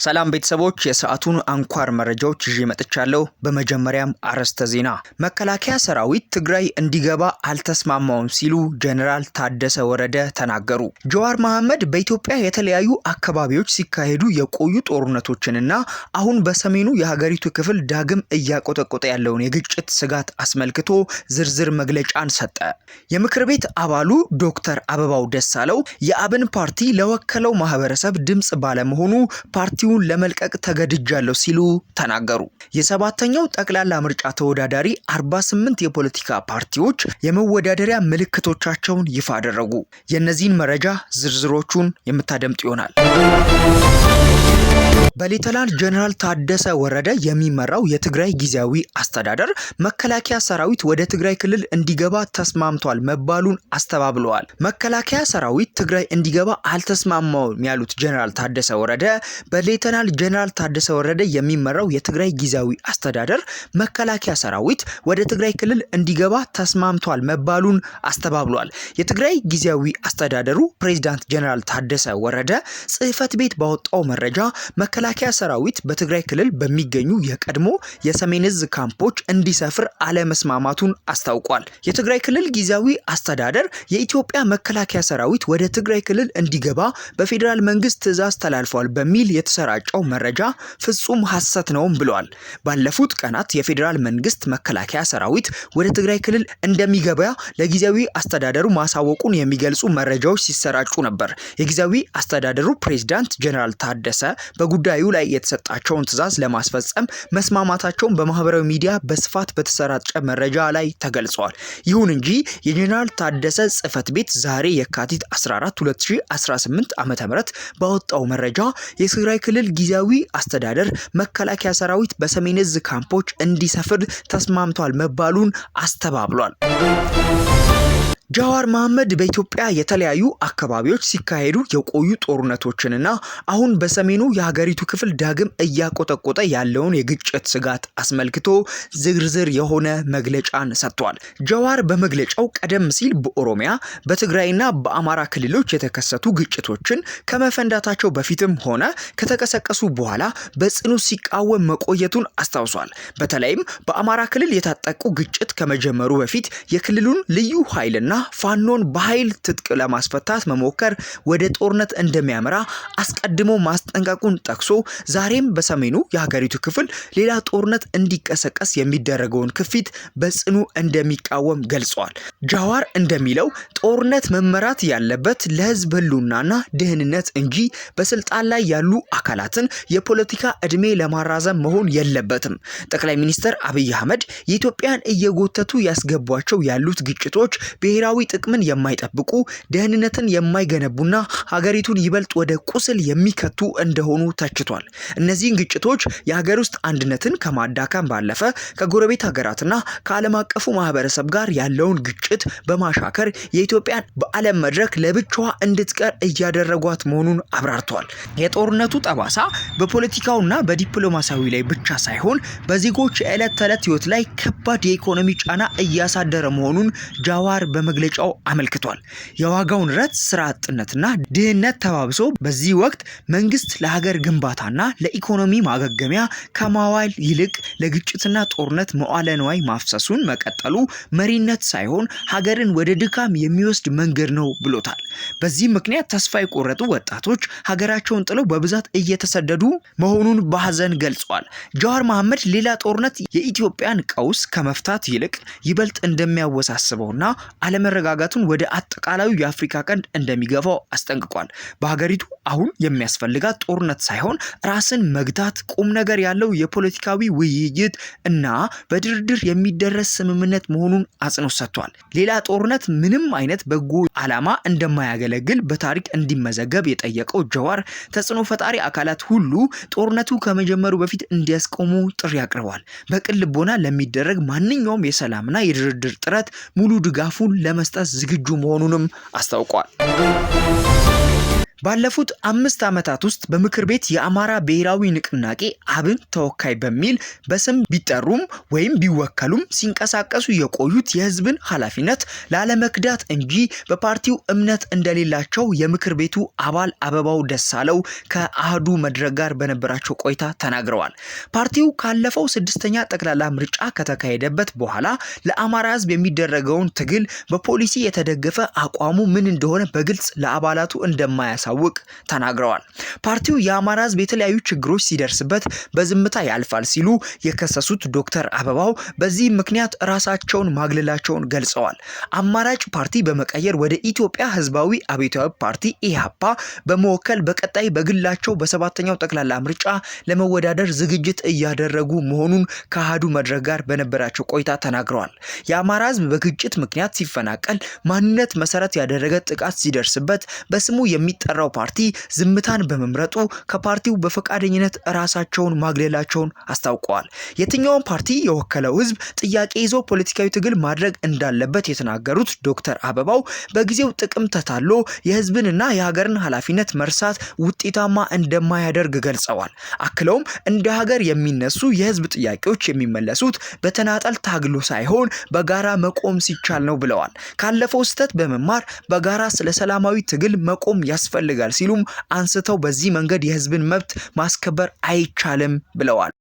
ሰላም ቤተሰቦች የሰዓቱን አንኳር መረጃዎች ይዤ መጥቻለሁ። በመጀመሪያም አርዕስተ ዜና። መከላከያ ሰራዊት ትግራይ እንዲገባ አልተስማማውም ሲሉ ጀነራል ታደሰ ወረደ ተናገሩ። ጀዋር መሐመድ በኢትዮጵያ የተለያዩ አካባቢዎች ሲካሄዱ የቆዩ ጦርነቶችንና አሁን በሰሜኑ የሀገሪቱ ክፍል ዳግም እያቆጠቆጠ ያለውን የግጭት ስጋት አስመልክቶ ዝርዝር መግለጫን ሰጠ። የምክር ቤት አባሉ ዶክተር አበባው ደሳለው የአብን ፓርቲ ለወከለው ማህበረሰብ ድምጽ ባለመሆኑ ፓርቲውን ለመልቀቅ ተገድጃለሁ ሲሉ ተናገሩ። የሰባተኛው ጠቅላላ ምርጫ ተወዳዳሪ 48 የፖለቲካ ፓርቲዎች የመወዳደሪያ ምልክቶቻቸውን ይፋ አደረጉ። የነዚህን መረጃ ዝርዝሮቹን የምታደምጡ ይሆናል። በሌተናል ጀነራል ታደሰ ወረደ የሚመራው የትግራይ ጊዜያዊ አስተዳደር መከላከያ ሰራዊት ወደ ትግራይ ክልል እንዲገባ ተስማምቷል መባሉን አስተባብለዋል። መከላከያ ሰራዊት ትግራይ እንዲገባ አልተስማማውም ያሉት ጀነራል ታደሰ ወረደ በሌተናል ጀነራል ታደሰ ወረደ የሚመራው የትግራይ ጊዜያዊ አስተዳደር መከላከያ ሰራዊት ወደ ትግራይ ክልል እንዲገባ ተስማምቷል መባሉን አስተባብለዋል። የትግራይ ጊዜያዊ አስተዳደሩ ፕሬዝዳንት ጀነራል ታደሰ ወረደ ጽህፈት ቤት ባወጣው መረጃ መከላከያ ሰራዊት በትግራይ ክልል በሚገኙ የቀድሞ የሰሜን እዝ ካምፖች እንዲሰፍር አለመስማማቱን አስታውቋል። የትግራይ ክልል ጊዜያዊ አስተዳደር የኢትዮጵያ መከላከያ ሰራዊት ወደ ትግራይ ክልል እንዲገባ በፌዴራል መንግስት ትዕዛዝ ተላልፏል በሚል የተሰራጨው መረጃ ፍጹም ሐሰት ነውም ብለዋል። ባለፉት ቀናት የፌዴራል መንግስት መከላከያ ሰራዊት ወደ ትግራይ ክልል እንደሚገባ ለጊዜያዊ አስተዳደሩ ማሳወቁን የሚገልጹ መረጃዎች ሲሰራጩ ነበር። የጊዜያዊ አስተዳደሩ ፕሬዝዳንት ጀነራል ታደሰ በጉዳዩ ላይ የተሰጣቸውን ትዕዛዝ ለማስፈጸም መስማማታቸውን በማህበራዊ ሚዲያ በስፋት በተሰራጨ መረጃ ላይ ተገልጿል። ይሁን እንጂ የጀነራል ታደሰ ጽህፈት ቤት ዛሬ የካቲት 14 2018 ዓ.ም ባወጣው መረጃ የትግራይ ክልል ጊዜያዊ አስተዳደር መከላከያ ሰራዊት በሰሜን እዝ ካምፖች እንዲሰፍር ተስማምቷል መባሉን አስተባብሏል። ጀዋር መሐመድ በኢትዮጵያ የተለያዩ አካባቢዎች ሲካሄዱ የቆዩ ጦርነቶችንና አሁን በሰሜኑ የሀገሪቱ ክፍል ዳግም እያቆጠቆጠ ያለውን የግጭት ስጋት አስመልክቶ ዝርዝር የሆነ መግለጫን ሰጥቷል። ጀዋር በመግለጫው ቀደም ሲል በኦሮሚያ በትግራይና በአማራ ክልሎች የተከሰቱ ግጭቶችን ከመፈንዳታቸው በፊትም ሆነ ከተቀሰቀሱ በኋላ በጽኑ ሲቃወም መቆየቱን አስታውሷል። በተለይም በአማራ ክልል የታጠቁ ግጭት ከመጀመሩ በፊት የክልሉን ልዩ ኃይልና ፋኖን በኃይል ትጥቅ ለማስፈታት መሞከር ወደ ጦርነት እንደሚያመራ አስቀድሞ ማስጠንቀቁን ጠቅሶ ዛሬም በሰሜኑ የሀገሪቱ ክፍል ሌላ ጦርነት እንዲቀሰቀስ የሚደረገውን ክፊት በጽኑ እንደሚቃወም ገልጿል። ጀዋር እንደሚለው ጦርነት መመራት ያለበት ለህዝብ ህልውናና ደህንነት እንጂ በስልጣን ላይ ያሉ አካላትን የፖለቲካ እድሜ ለማራዘም መሆን የለበትም። ጠቅላይ ሚኒስትር አብይ አህመድ የኢትዮጵያን እየጎተቱ ያስገቧቸው ያሉት ግጭቶች ብሔራዊ ጥቅምን የማይጠብቁ ደህንነትን የማይገነቡና ሀገሪቱን ይበልጥ ወደ ቁስል የሚከቱ እንደሆኑ ተችቷል። እነዚህን ግጭቶች የሀገር ውስጥ አንድነትን ከማዳከም ባለፈ ከጎረቤት ሀገራትና ከዓለም አቀፉ ማህበረሰብ ጋር ያለውን ግጭት በማሻከር የኢትዮጵያን በዓለም መድረክ ለብቻዋ እንድትቀር እያደረጓት መሆኑን አብራርተዋል። የጦርነቱ ጠባሳ በፖለቲካውና በዲፕሎማሲያዊ ላይ ብቻ ሳይሆን በዜጎች የዕለት ተዕለት ህይወት ላይ ከባድ የኢኮኖሚ ጫና እያሳደረ መሆኑን ጀዋር በመግለጫው አመልክቷል። የዋጋው ንረት፣ ስራ አጥነትና ድህነት ተባብሶ በዚህ ወቅት መንግስት ለሀገር ግንባታና ለኢኮኖሚ ማገገሚያ ከማዋል ይልቅ ለግጭትና ጦርነት መዋዕለ ንዋይ ማፍሰሱን መቀጠሉ መሪነት ሳይሆን ሀገርን ወደ ድካም የሚወስድ መንገድ ነው ብሎታል። በዚህ ምክንያት ተስፋ የቆረጡ ወጣቶች ሀገራቸውን ጥለው በብዛት እየተሰደዱ መሆኑን በሐዘን ገልጿል። ጀዋር መሐመድ ሌላ ጦርነት የኢትዮጵያን ቀውስ ከመፍታት ይልቅ ይበልጥ እንደሚያወሳስበውና አለመረጋጋቱን ወደ አጠቃላዩ የአፍሪካ ቀንድ እንደሚገፋው አስጠንቅቋል። በሀገሪቱ አሁን የሚያስፈልጋት ጦርነት ሳይሆን ራስን መግታት፣ ቁም ነገር ያለው የፖለቲካዊ ውይይት እና በድርድር የሚደረስ ስምምነት መሆኑን አጽንኦት ሰጥቷል። ሌላ ጦርነት ምንም አይነት በጎ ዓላማ እንደማያገለግል በታሪክ እንዲመዘገብ የጠየቀው ጀዋር ተጽዕኖ ፈጣሪ አካላት ሁሉ ጦርነቱ ከመጀመሩ በፊት እንዲያስቆሙ ጥሪ አቅርቧል። በቅን ልቦና ለሚደረግ ማንኛውም የሰላምና የድርድር ጥረት ሙሉ ድጋፉን ለመስጠት ዝግጁ መሆኑንም አስታውቋል። ባለፉት 5 ዓመታት ውስጥ በምክር ቤት የአማራ ብሔራዊ ንቅናቄ አብን ተወካይ በሚል በስም ቢጠሩም ወይም ቢወከሉም ሲንቀሳቀሱ የቆዩት የህዝብን ኃላፊነት ላለመክዳት እንጂ በፓርቲው እምነት እንደሌላቸው የምክር ቤቱ አባል አበባው ደሳለው ከአህዱ መድረክ ጋር በነበራቸው ቆይታ ተናግረዋል። ፓርቲው ካለፈው 6ኛ ጠቅላላ ምርጫ ከተካሄደበት በኋላ ለአማራ ህዝብ የሚደረገውን ትግል በፖሊሲ የተደገፈ አቋሙ ምን እንደሆነ በግልጽ ለአባላቱ እንደማያሳውቅ ተናግረዋል። ፓርቲው የአማራ ህዝብ የተለያዩ ችግሮች ሲደርስበት በዝምታ ያልፋል ሲሉ የከሰሱት ዶክተር አበባው በዚህ ምክንያት ራሳቸውን ማግለላቸውን ገልጸዋል። አማራጭ ፓርቲ በመቀየር ወደ ኢትዮጵያ ህዝባዊ አብዮታዊ ፓርቲ ኢህአፓ በመወከል በቀጣይ በግላቸው በ7ኛው ጠቅላላ ምርጫ ለመወዳደር ዝግጅት እያደረጉ መሆኑን ከአህዱ መድረክ ጋር በነበራቸው ቆይታ ተናግረዋል። የአማራ ህዝብ በግጭት ምክንያት ሲፈናቀል፣ ማንነት መሰረት ያደረገ ጥቃት ሲደርስበት በስሙ የሚጠራው ፓርቲ ዝምታን በመምረጡ ከፓርቲው በፈቃደኝነት ራሳቸውን ማግለላቸውን አስታውቀዋል። የትኛውን ፓርቲ የወከለው ህዝብ ጥያቄ ይዞ ፖለቲካዊ ትግል ማድረግ እንዳለበት የተናገሩት ዶክተር አበባው በጊዜው ጥቅም ተታሎ የህዝብንና የሀገርን ኃላፊነት መርሳት ውጤታማ እንደማያደርግ ገልጸዋል። አክለውም እንደ ሀገር የሚነሱ የህዝብ ጥያቄዎች የሚመለሱት በተናጠል ታግሎ ሳይሆን በጋራ መቆም ሲቻል ነው ብለዋል። ካለፈው ስህተት በመማር በጋራ ስለ ሰላማዊ ትግል መቆም ያስፈልጋል ሲሉም አንስተው በዚህ መንገድ የህዝብን መብት ማስከበር አይቻልም ብለዋል።